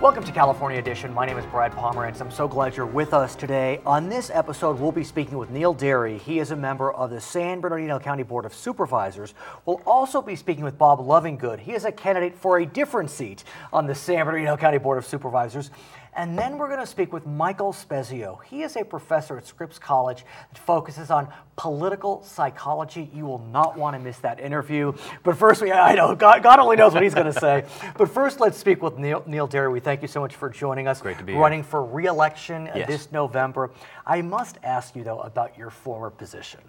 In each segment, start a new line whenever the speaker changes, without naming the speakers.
Welcome to California Edition. My name is Brad Pomerance. I'm so glad you're with us today. On this episode, we'll be speaking with Neil Derry. He is a member of the San Bernardino County Board of Supervisors. We'll also be speaking with Bob Lovingood. He is a candidate for a different seat on the San Bernardino County Board of Supervisors. And then we're going to speak with Michael Spezio. He is a professor at Scripps College that focuses on political psychology. You will not want to miss that interview. But first, I know, God only knows what he's going to say. But first, let's speak with Neil Derry. We thank you so much for joining us.
Great to be
running
here.
For re-election
Yes.
this November. I must ask you, though, about your former position.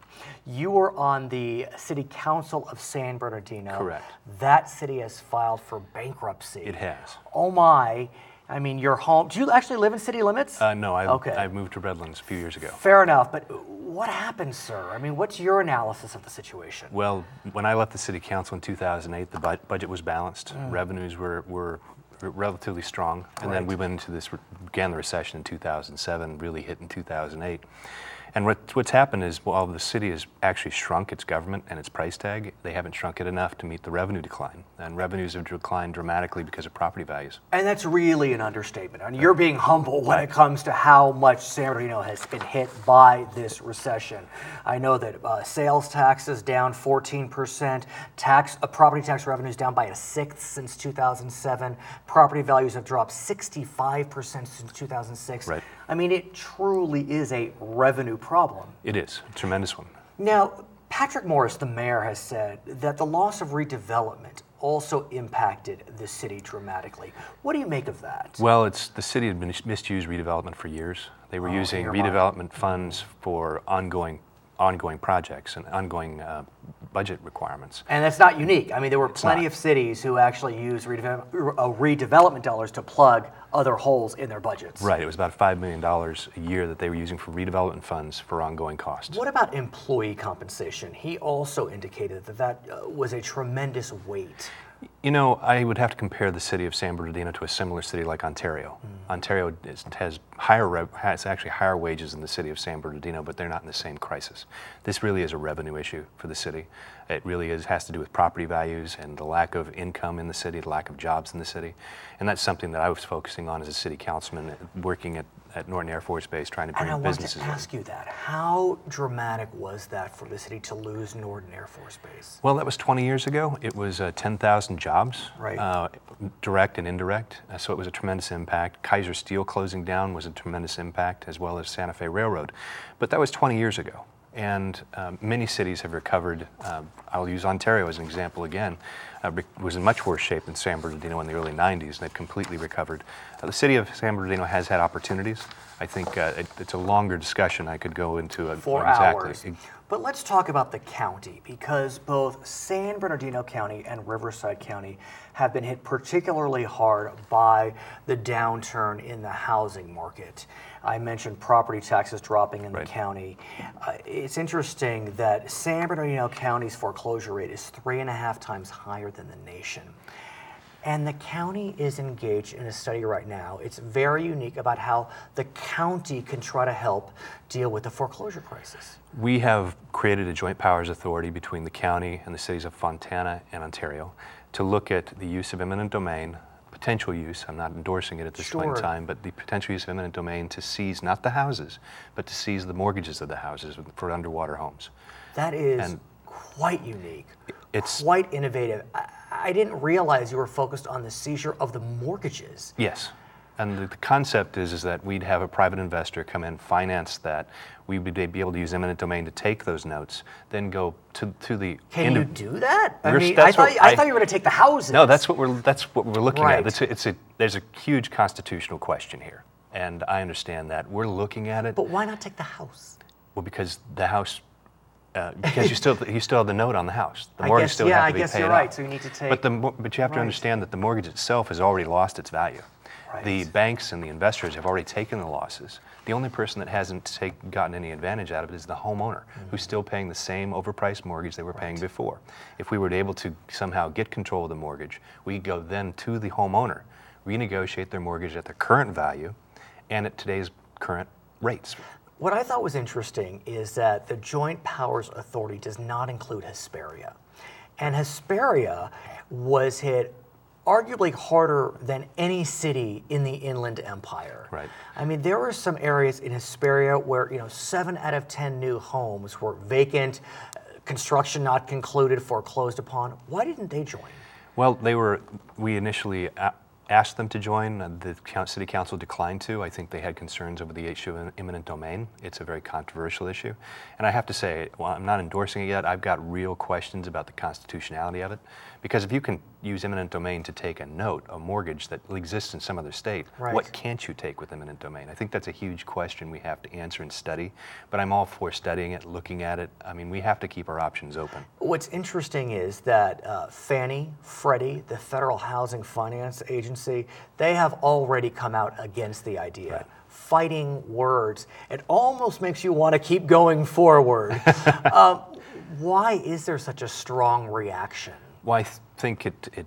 You were on the City Council of San Bernardino.
Correct.
That city has filed for bankruptcy.
It has.
Oh, my. I mean, your home. Do you actually live in city limits?
No,
Okay.
I moved to Redlands a few years ago.
Fair enough, but what happened, sir? I mean, what's your analysis of the situation?
Well, when I left the city council in 2008, the budget was balanced. Revenues were relatively strong, and then we went into this, began the recession in 2007, really hit in 2008. And what's happened is, while the city has actually shrunk its government and its price tag, they haven't shrunk it enough to meet the revenue decline. And revenues have declined dramatically because of property values.
And that's really an understatement. I mean, you're being humble when it comes to how much San Bernardino has been hit by this recession. I know that sales tax is down 14%, property tax revenues down by a sixth since 2007. Property values have dropped 65% since 2006.
Right.
I mean, it truly is a revenue problem.
It is a tremendous one.
Now, Patrick Morris, the mayor, has said that the loss of redevelopment also impacted the city dramatically. What do you make of that?
Well, the city had been misused redevelopment for years. They were using redevelopment funds for ongoing projects and ongoing budget requirements.
And that's not unique. I mean, there were plenty of cities who actually used redevelopment dollars to plug other holes in their budgets.
Right. It was about $5 million a year that they were using for redevelopment funds for ongoing costs.
What about employee compensation? He also indicated that was a tremendous weight.
You know, I would have to compare the city of San Bernardino to a similar city like Ontario. Ontario has actually higher wages than the city of San Bernardino, but they're not in the same crisis. This really is a revenue issue for the city. It really has to do with property values and the lack of income in the city, the lack of jobs in the city. And that's something that I was focusing on as a city councilman, working at Norton Air Force Base, trying to bring businesses in.
And I wanted to ask you that. How dramatic was that for the city to lose Norton Air Force Base?
Well, that was 20 years ago. It was 10,000 jobs, direct and indirect, so it was a tremendous impact. Kaiser Steel closing down was a tremendous impact, as well as Santa Fe Railroad. But that was 20 years ago. And many cities have recovered. I'll use Ontario as an example again. Was in much worse shape than San Bernardino in the early 90s. They've completely recovered. The city of San Bernardino has had opportunities. I think it's a longer discussion. I could go into
4 hours. But let's talk about the county, because both San Bernardino County and Riverside County have been hit particularly hard by the downturn in the housing market. I mentioned property taxes dropping in the county. It's interesting that San Bernardino County's foreclosure rate is 3.5 times higher than the nation. And the county is engaged in a study right now. It's very unique about how the county can try to help deal with the foreclosure crisis.
We have created a joint powers authority between the county and the cities of Fontana and Ontario to look at the use of eminent domain, potential use, I'm not endorsing it at this point in time, but the potential use of eminent domain to seize not the houses, but to seize the mortgages of the houses for underwater homes.
That is quite unique. It's quite innovative. I didn't realize you were focused on the seizure of the mortgages.
Yes. And the concept is that we'd have a private investor come in, finance that. We would be able to use eminent domain to take those notes, then go to the.
Can you do that? I thought you were going to take the houses.
No, that's what we're looking at. There's a huge constitutional question here, and I understand that. We're looking at it.
But why not take the house?
Well, because the house. Because you still have the note on the house. The mortgage still has to be paid off.
I guess you're right. So you need to take.
But you have to understand that the mortgage itself has already lost its value. Right. The banks and the investors have already taken the losses. The only person that hasn't gotten any advantage out of it is the homeowner, who's still paying the same overpriced mortgage they were paying before. If we were able to somehow get control of the mortgage, we go then to the homeowner, renegotiate their mortgage at their current value and at today's current rates.
What I thought was interesting is that the Joint Powers Authority does not include Hesperia. And Hesperia was hit arguably harder than any city in the Inland Empire.
Right.
I mean, there were some areas in Hesperia where 7 out of 10 new homes were vacant, construction not concluded, foreclosed upon. Why didn't they join?
Well, we initially asked them to join. The city council declined to. I think they had concerns over the issue of eminent domain. It's a very controversial issue. And I have to say, while I'm not endorsing it yet, I've got real questions about the constitutionality of it. Because if you can use eminent domain to take a note, a mortgage that exists in some other state,
right,
what can't you take with eminent domain? I think that's a huge question we have to answer and study. But I'm all for studying it, looking at it. I mean, we have to keep our options open.
What's interesting is that Fannie, Freddie, the Federal Housing Finance Agency, they have already come out against the idea.
Right.
Fighting words. It almost makes you want to keep going forward. Why is there such a strong reaction?
Well, I think it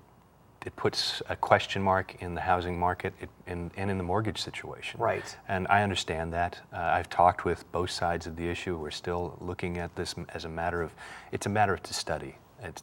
puts a question mark in the housing market and in the mortgage situation.
Right.
And I understand that. I've talked with both sides of the issue. We're still looking at this as it's a matter to study.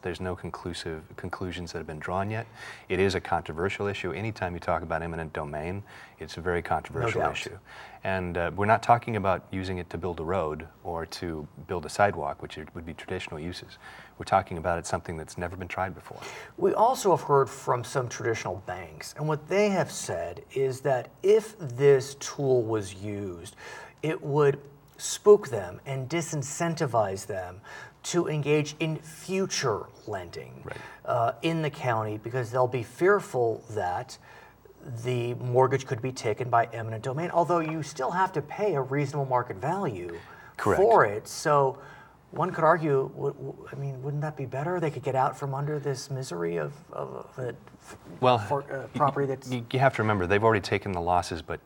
There's no conclusive conclusions that have been drawn yet. It is a controversial issue. Anytime you talk about eminent domain, it's a very controversial issue. And we're not talking about using it to build a road or to build a sidewalk, which would be traditional uses. We're talking about something that's never been tried before.
We also have heard from some traditional banks, and what they have said is that if this tool was used, it would spook them and disincentivize them to engage in future lending in the county, because they'll be fearful that the mortgage could be taken by eminent domain, although you still have to pay a reasonable market value for it. So one could argue, I mean, wouldn't that be better? They could get out from under this misery of property that's...
You have to remember, they've already taken the losses, but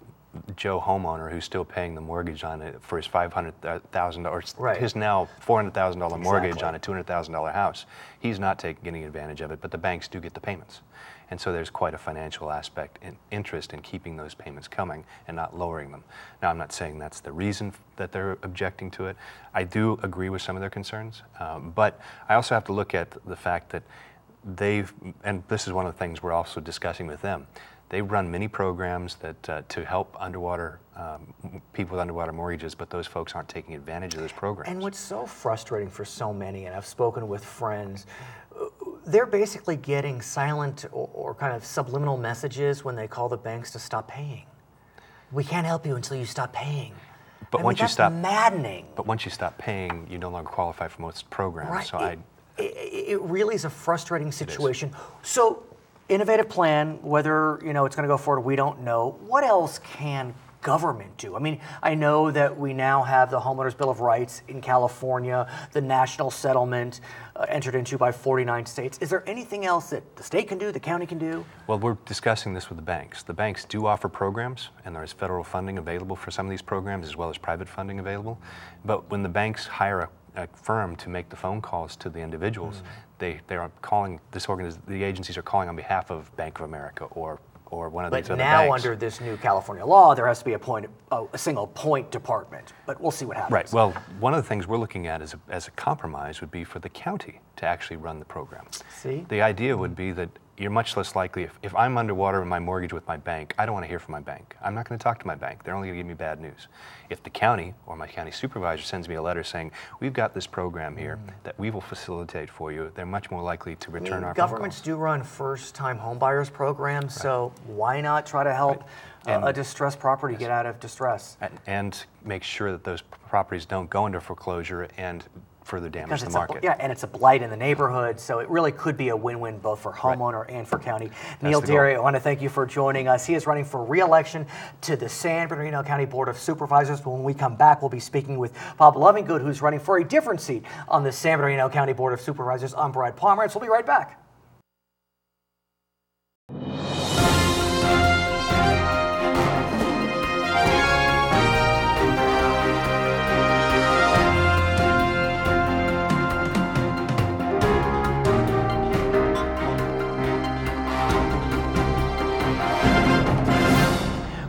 Joe homeowner, who's still paying the mortgage on it for his $500,000, his now $400,000 mortgage on a $200,000 house, he's not getting advantage of it, but the banks do get the payments. And so there's quite a financial aspect and interest in keeping those payments coming and not lowering them. Now, I'm not saying that's the reason that they're objecting to it. I do agree with some of their concerns, but I also have to look at the fact that and this is one of the things we're also discussing with them, they run many programs that to help people with underwater mortgages, but those folks aren't taking advantage of those programs.
And what's so frustrating for so many, and I've spoken with friends, they're basically getting silent or kind of subliminal messages when they call the banks to stop paying. We can't help you until you stop paying.
But
that's maddening.
But once you stop paying, you no longer qualify for most programs.
Right.
So
it really is a frustrating situation. So, innovative plan, whether it's going to go forward, we don't know. What else can government do? I mean, I know that we now have the Homeowners Bill of Rights in California, the national settlement entered into by 49 states. Is there anything else that the state can do, the county can do?
Well, we're discussing this with the banks. The banks do offer programs, and there is federal funding available for some of these programs, as well as private funding available. But when the banks hire a firm to make the phone calls to the individuals, they are calling the agencies are calling on behalf of Bank of America or one of these other banks.
But now under this new California law, there has to be a single point department. But we'll see what happens.
Right. Well, one of the things we're looking at as a compromise would be for the county to actually run the program.
See?
The idea would be that you're much less likely, if I'm underwater in my mortgage with my bank, I don't want to hear from my bank. I'm not going to talk to my bank. They're only going to give me bad news. If the county or my county supervisor sends me a letter saying, we've got this program here that we will facilitate for you, they're much more likely to return our phone calls.
Governments do run first-time homebuyers programs, so why not try to help a distressed property get out of distress?
And make sure that those properties don't go into foreclosure and further damage the market.
And it's a blight in the neighborhood, so it really could be a win-win both for homeowner and for county. Neil Derry, I want to thank you for joining us. He is running for re-election to the San Bernardino County Board of Supervisors. But when we come back, we'll be speaking with Bob Lovingood, who's running for a different seat on the San Bernardino County Board of Supervisors. I'm Brad Pomerance. We'll be right back.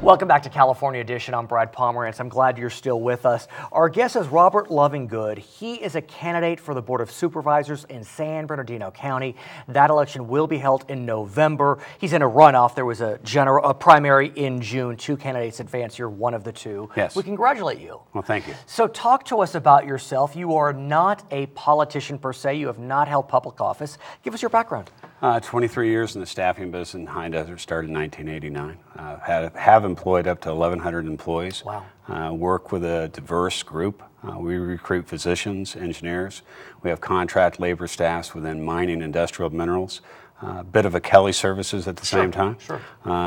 Welcome back to California Edition. I'm Brad Pomerance. I'm glad you're still with us. Our guest is Robert Lovingood. He is a candidate for the Board of Supervisors in San Bernardino County. That election will be held in November. He's in a runoff. There was a primary in June. Two candidates advanced. You're one of the two.
Yes.
We congratulate you.
Well, thank you.
So talk to us about yourself. You are not a politician per se. You have not held public office. Give us your background.
23 years in the staffing business in High Desert, started in 1989. Have employed up to 1,100 employees.
Wow.
Work with a diverse group. We recruit physicians, engineers. We have contract labor staffs within mining, industrial minerals. Bit of a Kelly services at the same time.
Sure.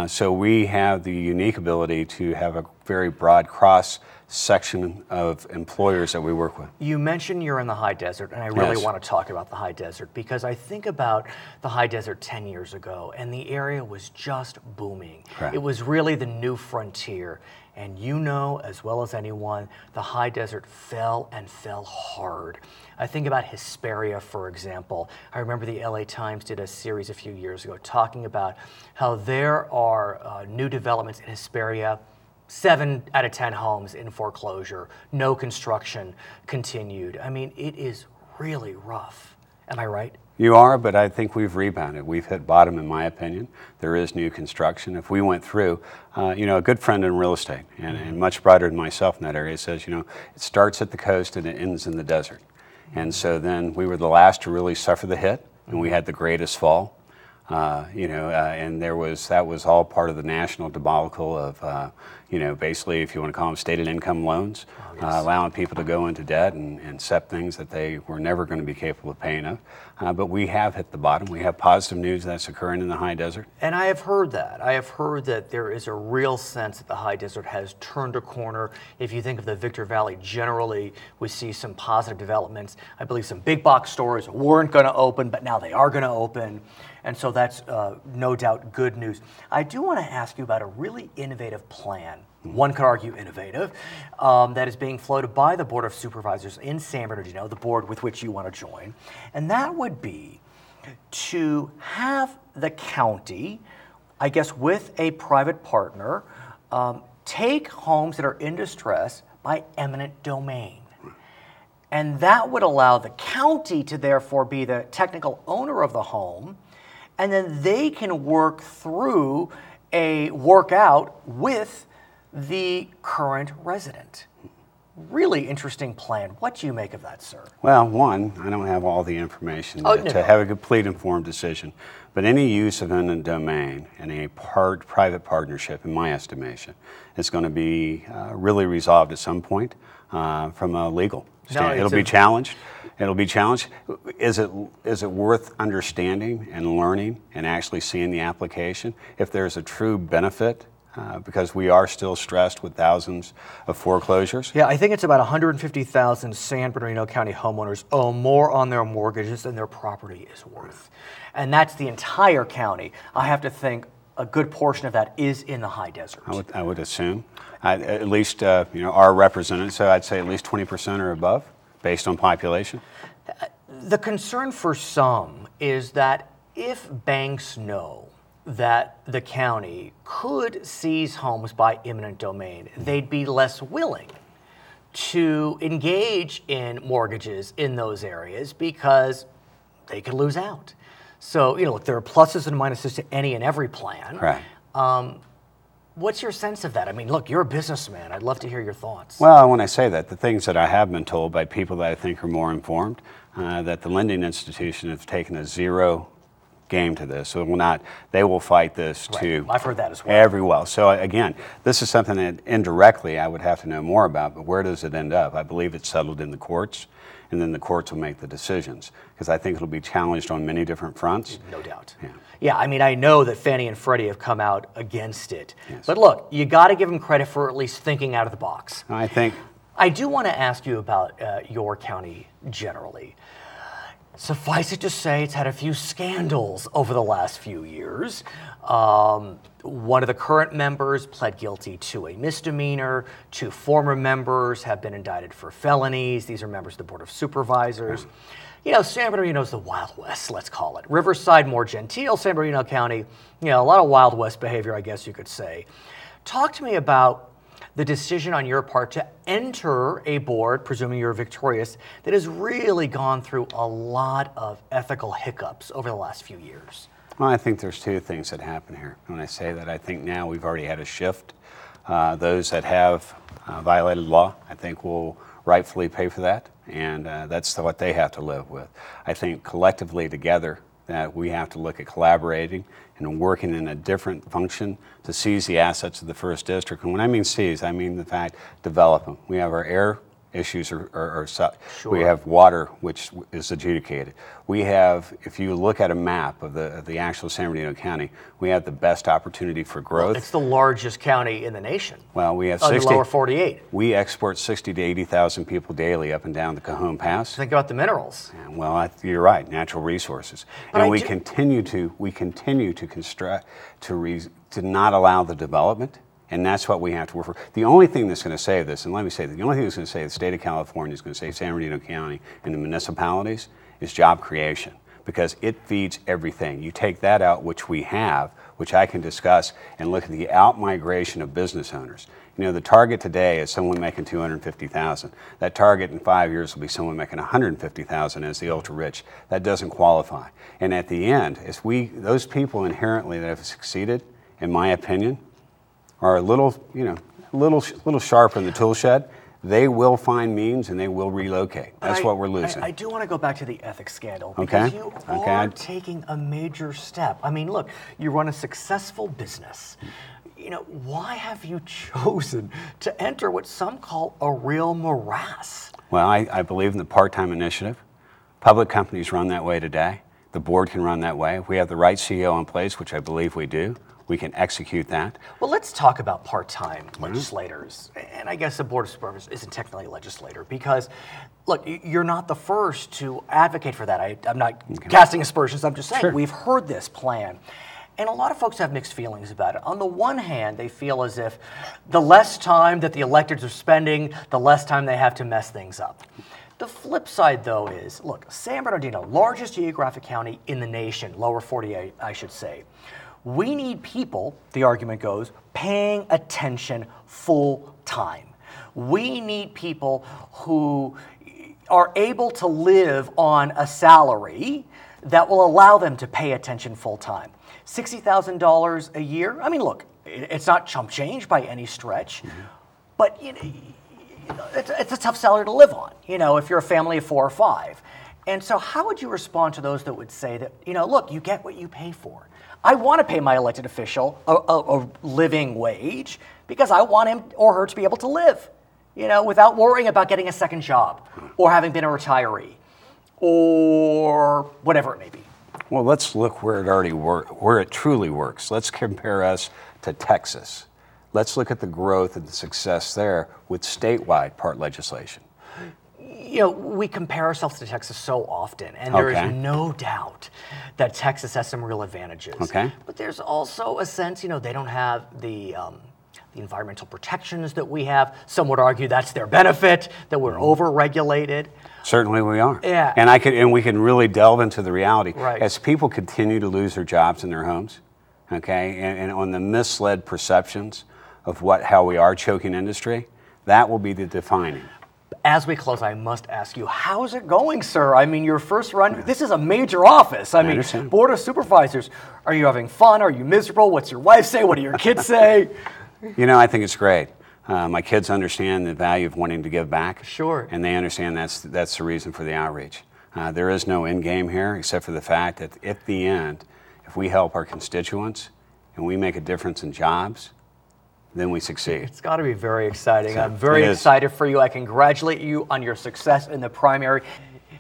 So we have the unique ability to have a very broad cross section of employers that we work with.
You mentioned you're in the High Desert, and I really
Yes.
want to talk about the High Desert because I think about the High Desert 10 years ago, and the area was just booming.
Correct.
It was really the new frontier, and you know as well as anyone, the High Desert fell and fell hard. I think about Hesperia, for example. I remember the LA Times did a series a few years ago talking about how there are new developments in Hesperia. 7 out of 10 homes in foreclosure, no construction continued. I mean, it is really rough. Am I right?
You are, but I think we've rebounded. We've hit bottom, in my opinion. There is new construction. If we went through, a good friend in real estate, and much brighter than myself in that area, says, it starts at the coast and it ends in the desert. And so then we were the last to really suffer the hit, and we had the greatest fall. And that was all part of the national debacle of, basically, if you want to call them stated income loans, allowing people to go into debt and accept things that they were never going to be capable of paying up. But we have hit the bottom. We have positive news that's occurring in the High Desert.
And I have heard that. I have heard that there is a real sense that the High Desert has turned a corner. If you think of the Victor Valley generally, we see some positive developments. I believe some big box stores weren't going to open, but now they are going to open. And so that's no doubt good news. I do want to ask you about a really innovative plan. One could argue innovative, that is being floated by the Board of Supervisors in San Bernardino, the board with which you want to join. And that would be to have the county, I guess with a private partner, take homes that are in distress by eminent domain. And that would allow the county to therefore be the technical owner of the home, and then they can work out with the current resident. Really interesting plan. What do you make of that, sir?
Well, one, I don't have all the information to have a complete informed decision, but any use of eminent domain in a private partnership, in my estimation, is going to be really resolved at some point from a legal standpoint. It'll be challenged. It'll be challenged. Is it worth understanding and learning and actually seeing the application? If there's a true benefit, because we are still stressed with thousands of foreclosures.
Yeah, I think it's about 150,000 San Bernardino County homeowners owe more on their mortgages than their property is worth. And that's the entire county. I have to think a good portion of that is in the High Desert.
I would assume. At least, our representatives, so I'd say at least 20% or above, based on population.
The concern for some is that if banks know that the county could seize homes by eminent domain, they'd be less willing to engage in mortgages in those areas because they could lose out. So, look, there are pluses and minuses to any and every plan.
Right.
What's your sense of that? I mean, look, you're a businessman. I'd love to hear your thoughts.
Well, when I say that, the things that I have been told by people that I think are more informed, that the lending institution has taken a zero game to this. So they will fight this too.
I've heard that as well.
So again, this is something that indirectly I would have to know more about, but where does it end up? I believe it's settled in the courts, and then the courts will make the decisions, because I think it'll be challenged on many different fronts.
No doubt.
Yeah.
Yeah, I mean, I know that Fannie and Freddie have come out against it.
Yes.
But look, you got to give them credit for at least thinking out of the box.
I
do want to ask you about your county generally. Suffice it to say, it's had a few scandals over the last few years. One of the current members pled guilty to a misdemeanor. 2 former members have been indicted for felonies. These are members of the Board of Supervisors. San Bernardino's the Wild West, let's call it. Riverside, more genteel. San Bernardino County, a lot of Wild West behavior, I guess you could say. Talk to me about the decision on your part to enter a board, presuming you're victorious, that has really gone through a lot of ethical hiccups over the last few years.
Well, I think there's two things that happen here. When I say that, I think now we've already had a shift. Those that have violated law, I think, will rightfully pay for that, and that's what they have to live with. I think collectively together that we have to look at collaborating and working in a different function to seize the assets of the First District. And when I mean seize, I mean the fact, develop them. We have our air issues sure. We have water, which is adjudicated. We have, if you look at a map of the actual San Bernardino County, we have the best opportunity for growth.
Well, it's the largest county in the nation.
Well, we have
the lower 48.
We export 60 to 80,000 people daily up and down the Cajon Pass.
Think about the minerals.
And, well, you're right, natural resources.
But
and we continue to construct to not allow the development. And that's what we have to work for. The only thing that's going to save this, and let me say that, the only thing that's going to save the state of California, is going to save San Bernardino County and the municipalities, is job creation, because it feeds everything. You take that out, which we have, which I can discuss, and look at the out-migration of business owners. You know, the target today is someone making $250,000. That target in 5 years will be someone making $150,000 as the ultra-rich. That doesn't qualify. And at the end, those people inherently that have succeeded, in my opinion, are a little sharp in the tool shed. They will find means and they will relocate. That's what we're losing.
I do want to go back to the ethics scandal, because you are taking a major step. I mean, look, you run a successful business. You know, why have you chosen to enter what some call a real morass?
Well, I believe in the part-time initiative. Public companies run that way today. The board can run that way. If we have the right CEO in place, which I believe we do, we can execute that.
Well, let's talk about part-time legislators. And I guess the Board of Supervisors isn't technically a legislator, because, look, you're not the first to advocate for that. I'm not casting aspersions. I'm just saying we've heard this plan. And a lot of folks have mixed feelings about it. On the one hand, they feel as if the less time that the electeds are spending, the less time they have to mess things up. The flip side, though, is, look, San Bernardino, largest geographic county in the nation, lower 48, I should say. We need people, the argument goes, paying attention full time. We need people who are able to live on a salary that will allow them to pay attention full time. $60,000 a year, I mean, look, it's not chump change by any stretch, but it's a tough salary to live on, if you're a family of 4 or 5. And so how would you respond to those that would say that, look, you get what you pay for? I want to pay my elected official a living wage because I want him or her to be able to live, without worrying about getting a second job or having been a retiree or whatever it may be.
Well, let's look where it truly works. Let's compare us to Texas. Let's look at the growth and the success there with statewide part legislation.
We compare ourselves to Texas so often, and there is no doubt that Texas has some real advantages.
Okay.
But there's also a sense, they don't have the environmental protections that we have. Some would argue that's their benefit, that we're over-regulated.
Certainly we are.
Yeah.
And we can really delve into the reality.
Right.
As people continue to lose their jobs in their homes, and on the misled perceptions of how we are choking industry, that will be the defining.
As we close, I must ask you, how's it going, sir? I mean, your first run, this is a major office. I mean, Board of Supervisors, are you having fun? Are you miserable? What's your wife say? What do your kids say?
I think it's great. My kids understand the value of wanting to give back.
Sure.
And they understand that's the reason for the outreach. There is no end game here, except for the fact that at the end, if we help our constituents and we make a difference in jobs, then we succeed.
It's got to be very exciting. I'm very excited for you. I congratulate you on your success in the primary.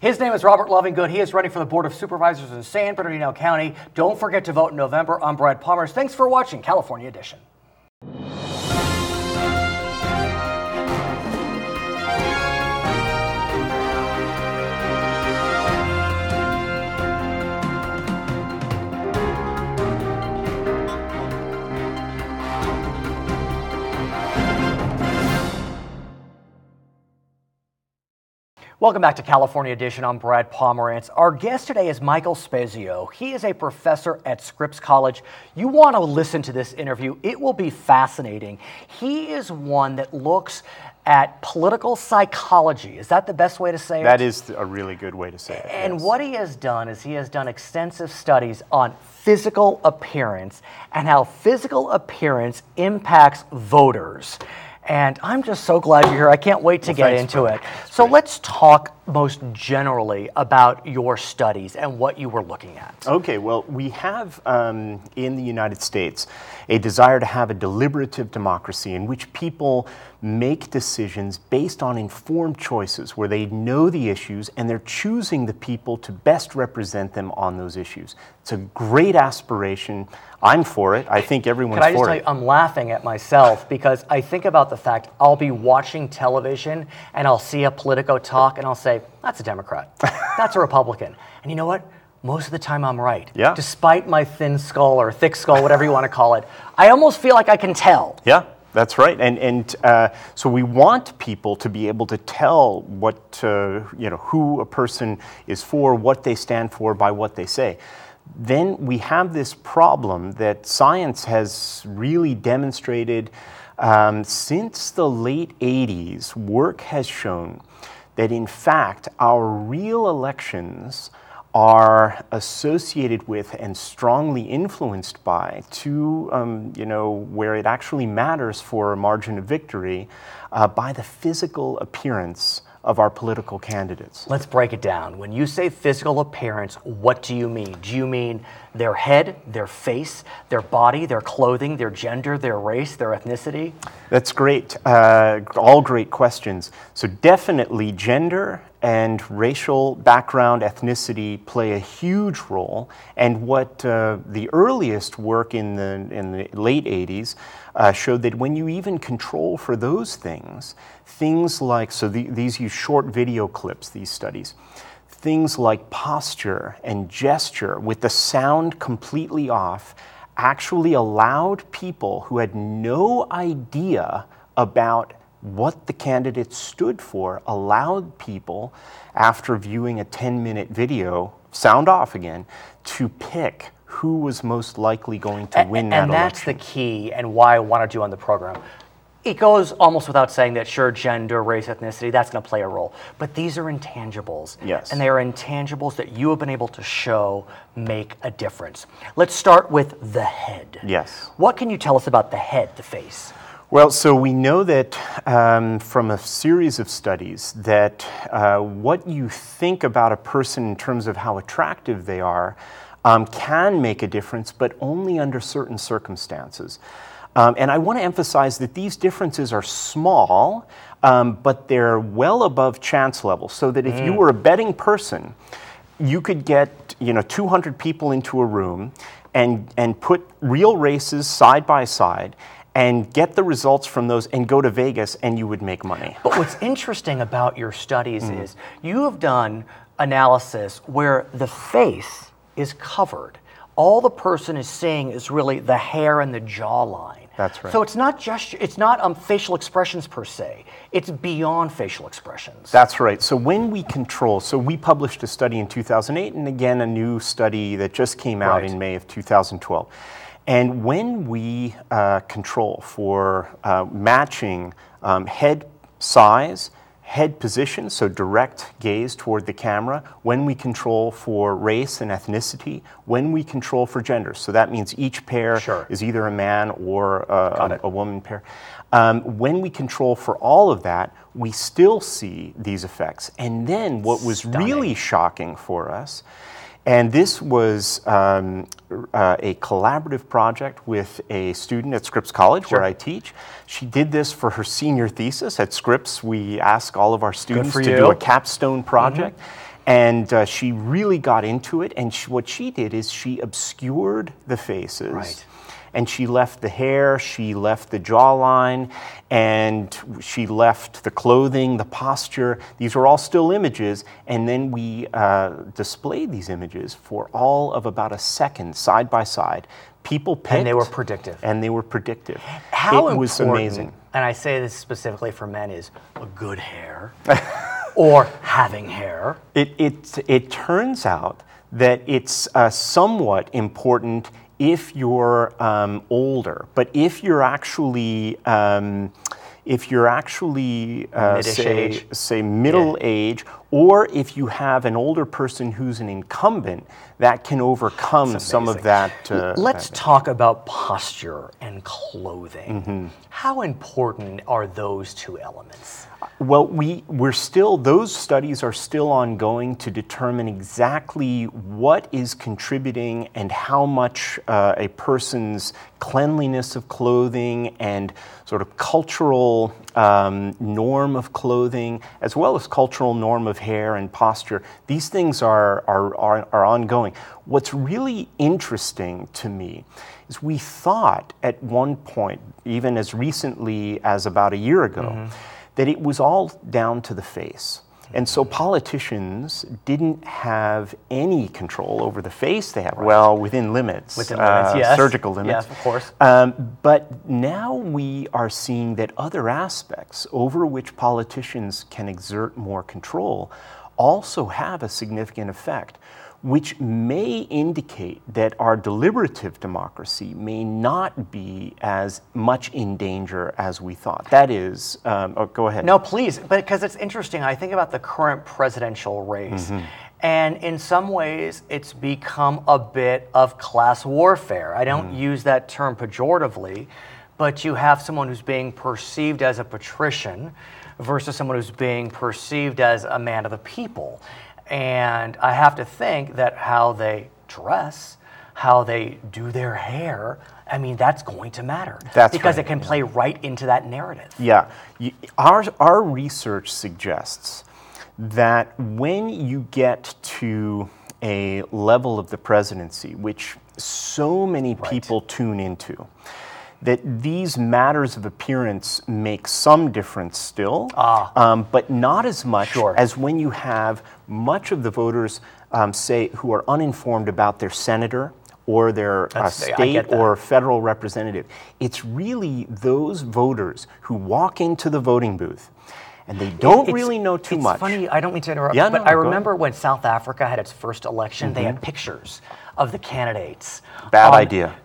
His name is Robert Lovingood. He is running for the Board of Supervisors in San Bernardino County. Don't forget to vote in November. I'm Brad Pomerance. Thanks for watching California Edition. Welcome back to California Edition. I'm Brad Pomerance. Our guest today is Michael Spezio. He is a professor at Scripps College. You want to listen to this interview. It will be fascinating. He is one that looks at political psychology. Is that the best way to say it?
That is a really good way to say it.
And
yes.
what he has done is he has done extensive studies on physical appearance and how physical appearance impacts voters. And I'm just so glad you're here. I can't wait to get into it. So let's talk most generally about your studies and what you were looking at.
Okay, well, we have in the United States a desire to have a deliberative democracy in which people make decisions based on informed choices where they know the issues and they're choosing the people to best represent them on those issues. It's a great aspiration. I'm for it. I think everyone's for it.
Can I just tell you, I'm laughing at myself because I think about the fact I'll be watching television and I'll see a Politico talk and I'll say, that's a Democrat, that's a Republican. And you know what? Most of the time I'm right.
Yeah.
Despite my thin skull or thick skull, whatever you want to call it, I almost feel like I can tell.
Yeah. That's right, and so we want people to be able to tell what who a person is for, what they stand for by what they say. Then we have this problem that science has really demonstrated since the late 80s. Work has shown that in fact our real elections are associated with and strongly influenced by where it actually matters for a margin of victory by the physical appearance of our political candidates.
Let's break it down. When you say physical appearance, what do you mean? Do you mean their head, their face, their body, their clothing, their gender, their race, their ethnicity?
That's great. All great questions. So definitely gender and racial background, ethnicity play a huge role. And what the earliest work in the late 80s showed that when you even control for those things like, these use short video clips, these studies, things like posture and gesture with the sound completely off actually allowed people who had no idea about what the candidate stood for, allowed people, after viewing a 10-minute video, sound off again, to pick who was most likely going to win that election.
And that's the key and why I wanted you on the program. It goes almost without saying that, sure, gender, race, ethnicity, that's going to play a role. But these are intangibles.
Yes.
And they are intangibles that you have been able to show make a difference. Let's start with the head.
Yes.
What can you tell us about the head, the face?
Well, so we know that from a series of studies that what you think about a person in terms of how attractive they are can make a difference, but only under certain circumstances. And I want to emphasize that these differences are small, but they're well above chance level, so that if you were a betting person, you could get 200 people into a room and put real races side by side and get the results from those and go to Vegas and you would make money.
But what's interesting about your studies is you have done analysis where the face is covered. All the person is seeing is really the hair and the jawline.
That's right.
So it's not facial expressions per se. It's beyond facial expressions.
That's right. So when we control, we published a study in 2008 and again a new study that just came out in May of 2012. And when we control for matching head size, head position, so direct gaze toward the camera, when we control for race and ethnicity, when we control for gender, so that means each pair is either a man or a woman pair. When we control for all of that, we still see these effects. And then what was really shocking for us, and this was a collaborative project with a student at Scripps College where I teach. She did this for her senior thesis at Scripps. We ask all of our students to do a capstone project. And she really got into it. And what she did is she obscured the faces. And she left the hair, she left the jawline, and she left the clothing, the posture. These were all still images, and then we displayed these images for all of about a second, side by side. People picked.
And they were predictive.
How it was amazing.
And I say this specifically for men, is a good hair. or having hair.
It turns out that it's somewhat important if you're older, but if you're actually say middle age, or if you have an older person who's an incumbent, that can overcome some of that.
Let's talk about posture and clothing. How important are those two elements?
Well, those studies are still ongoing to determine exactly what is contributing and how much a person's cleanliness of clothing and sort of cultural norm of clothing, as well as cultural norm of hair and posture. These things are ongoing. What's really interesting to me is we thought at one point, even as recently as about a year ago, that it was all down to the face. And so politicians didn't have any control over the face. They have, well, within limits.
Within limits, yes.
Surgical limits.
Yes, of course.
But now we are seeing that other aspects over which politicians can exert more control also have a significant effect, which may indicate that our deliberative democracy may not be as much in danger as we thought. That is, go ahead.
No, please, because it's interesting. I think about the current presidential race, and in some ways it's become a bit of class warfare. I don't use that term pejoratively, but you have someone who's being perceived as a patrician versus someone who's being perceived as a man of the people. And I have to think that how they dress, how they do their hair, I mean, that's going to matter. Because it can play right into that narrative.
Yeah. Our research suggests that when you get to a level of the presidency, which so many people tune into, that these matters of appearance make some difference still, but not as much as when you have much of the voters, say, who are uninformed about their senator or their state or federal representative. It's really those voters who walk into the voting booth and they don't really know too much.
It's funny, I don't mean to interrupt, but I remember when South Africa had its first election, they had pictures of the candidates.
Bad idea.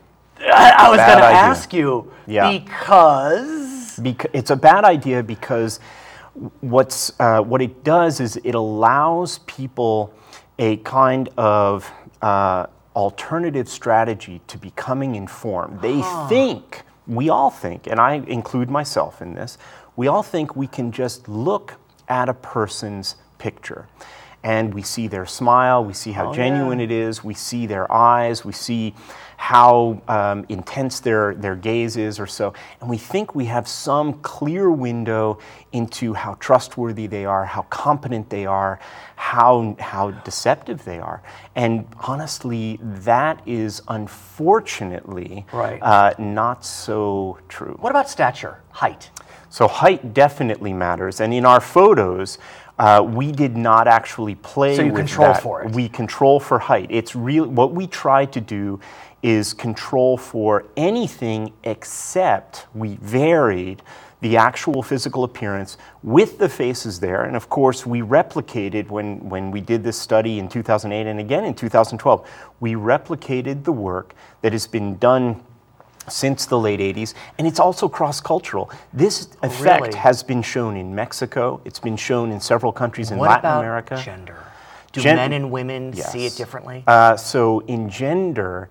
I was going to ask you, because
it's a bad idea because what it does is it allows people a kind of alternative strategy to becoming informed. They think, we all think, and I include myself in this, we all think we can just look at a person's picture. And we see their smile, we see how genuine it is, we see their eyes, we see how intense their gaze is or so. And we think we have some clear window into how trustworthy they are, how competent they are, how deceptive they are. And honestly, that is unfortunately not so true.
What about stature, height?
So height definitely matters. And in our photos, we did not actually play with that.
So you control for it?
We control for height. It's real. What we try to do is control for anything except we varied the actual physical appearance with the faces there. And of course, we replicated, when we did this study in 2008 and again in 2012, we replicated the work that has been done since the late 80s, and it's also cross-cultural. This effect has been shown in Mexico, it's been shown in several countries in Latin America.
What about gender? Do men and women see it differently?
So in gender,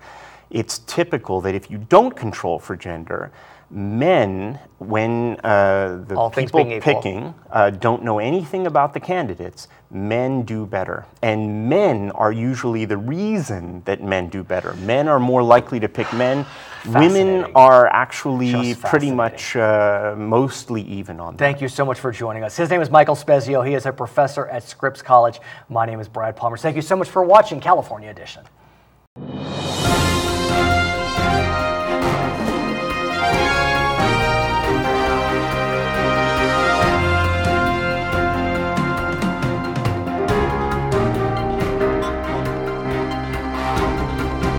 it's typical that if you don't control for gender, men, when the people picking don't know anything about the candidates, men do better. And men are usually the reason that men do better. Men are more likely to pick men. Women are actually pretty much mostly even on that.
Thank you so much for joining us. His name is Michael Spezio. He is a professor at Scripps College. My name is Brad Pomerance. Thank you so much for watching California Edition.